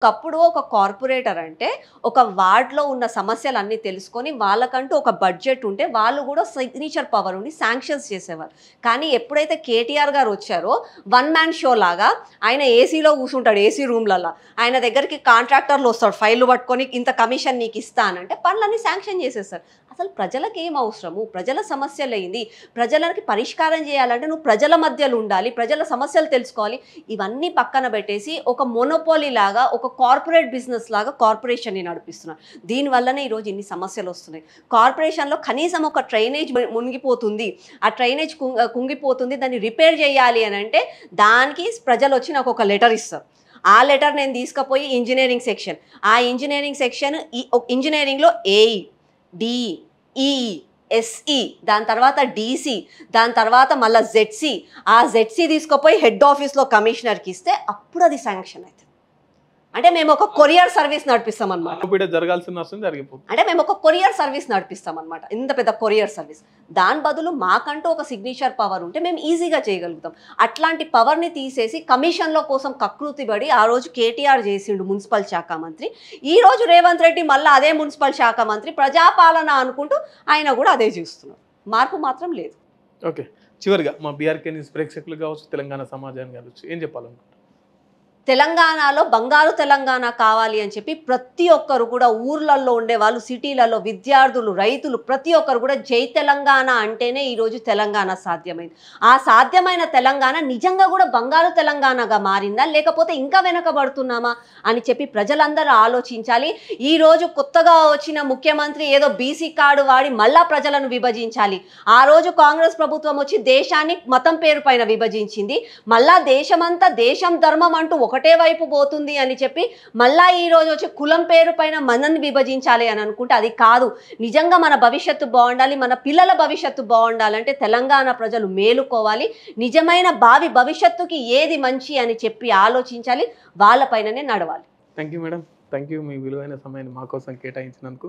ఒకప్పుడు ఒక కార్పొరేటర్ అంటే ఒక వార్డ్‌లో ఉన్న సమస్యలన్నీ తెలుసుకొని వాళ్ళకంటూ ఒక బడ్జెట్ ఉంటే వాళ్ళు కూడా సిగ్నేచర్ పవర్ ఉండి శాంక్షన్స్ చేసేవారు. కానీ ఎప్పుడైతే కేటీఆర్ గారు వచ్చారో వన్ మ్యాన్ షో లాగా ఆయన ఏసీలో కూర్చుంటాడు ఏసీ రూమ్‌లల్ల. ఆయన దగ్గరికి కాంట్రాక్టర్లు వస్తాడు ఫైల్‌లు పట్టుకొని ఇంత కమిషన్ నీకు ఇస్తా అనంటే పనులన్నీ శాంక్షన్ చేసేస్తారు. అసలు ప్రజలకు ఏం అవసరము? ప్రజల సమస్యలేంది? ప్రజలకి పరిష్కారం చేయాలంటే నువ్వు ప్రజల మధ్యలో ఉండాలి. ప్రజల సమస్యలు తెలుసుకోవాలి. ఇవన్నీ పక్కన పెట్టేసి ఒక మొనోపోలీ లాగా ఒక కార్పొరేట్ బిజినెస్ లాగా కార్పొరేషన్ని నడిపిస్తున్నారు. దీనివల్లనే ఈరోజు ఇన్ని సమస్యలు వస్తున్నాయి. కార్పొరేషన్‌లో కనీసం ఒక డ్రైనేజ్ మునిగిపోతుంది. ఆ డ్రైనేజ్ కుంగిపోతుంది. దాన్ని రిపేర్ చేయాలి అని అంటే దానికి ప్రజలు వచ్చి నాకు ఒక లెటర్ ఇస్తారు. ఆ లెటర్ నేను తీసుకుపోయి ఇంజినీరింగ్ సెక్షన్. ఆ ఇంజినీరింగ్ సెక్షన్ ఇంజినీరింగ్‌లో ఏఈ, డిఈ, ఈఈ, ఎస్ఈ, దాని తర్వాత డీసీ, దాని తర్వాత మళ్ళీ జెడ్సీ. ఆ జెడ్సీ తీసుకుపోయి హెడ్ ఆఫీస్‌లో కమిషనర్‌కి ఇస్తే అప్పుడు అది శాంక్షన్ అవుతుంది. అంటే మేము ఒక కొరియర్ సర్వీస్ నడిపిస్తాం అనమాట. జరగాల్సిన నష్టం జరిగిపోతుంది. అంటే మేము ఒక కొరియర్ సర్వీస్ నడిపిస్తాం అనమాట. ఇంత పెద్ద కొరియర్ సర్వీస్. దాని బదులు మాకంటూ ఒక సిగ్నేచర్ పవర్ ఉంటే మేము ఈజీగా చేయగలుగుతాం. అట్లాంటి పవర్ని తీసేసి కమిషన్ల కోసం కకృతిపడి ఆ రోజు కేటీఆర్ చేసిండు మున్సిపల్ శాఖ మంత్రి. ఈ రోజు రేవంత్ రెడ్డి మళ్ళీ అదే మున్సిపల్ శాఖ మంత్రి ప్రజాపాలన అనుకుంటూ ఆయన కూడా అదే చేస్తున్నారు. మార్పు మాత్రం లేదు. ఓకే, చివరిగా మా బీఆర్కే న్యూస్ ప్రేక్షకులు కావచ్చు, తెలంగాణ సమాజాన్ని కావచ్చు, ఏం చెప్పాలనుకుంటున్నారు? తెలంగాణలో బంగారు తెలంగాణ కావాలి అని చెప్పి ప్రతి ఒక్కరు కూడా ఊర్లలో ఉండేవాళ్ళు, సిటీలలో విద్యార్థులు, రైతులు ప్రతి ఒక్కరు కూడా జై తెలంగాణ అంటేనే ఈరోజు తెలంగాణ సాధ్యమైంది. ఆ సాధ్యమైన తెలంగాణ నిజంగా కూడా బంగారు తెలంగాణగా మారిందా లేకపోతే ఇంకా వెనకబడుతున్నామా అని చెప్పి ప్రజలందరూ ఆలోచించాలి. ఈరోజు కొత్తగా వచ్చిన ముఖ్యమంత్రి ఏదో బీసీ కార్డు వాడి మళ్ళా ప్రజలను విభజించాలి. ఆ రోజు కాంగ్రెస్ ప్రభుత్వం వచ్చి దేశాన్ని మతం పేరు పైన విభజించింది. మళ్ళా దేశమంతా దేశం ధర్మం అంటూ ఒకటే వైపు పోతుంది అని చెప్పి మళ్ళా ఈ రోజు వచ్చి కులం పేరు పైన మనల్ని విభజించాలి అని అనుకుంటే అది కాదు. నిజంగా మన భవిష్యత్తు బాగుండాలి, మన పిల్లల భవిష్యత్తు బాగుండాలంటే తెలంగాణ ప్రజలు మేలుకోవాలి. నిజమైన భావి భవిష్యత్తుకి ఏది మంచి అని చెప్పి ఆలోచించాలి, వాళ్ళపైననే నడవాలి. Thank you madam, thank you. మీ విలువైన సమయాన్ని మా కోసం కేటాయించినందుకు.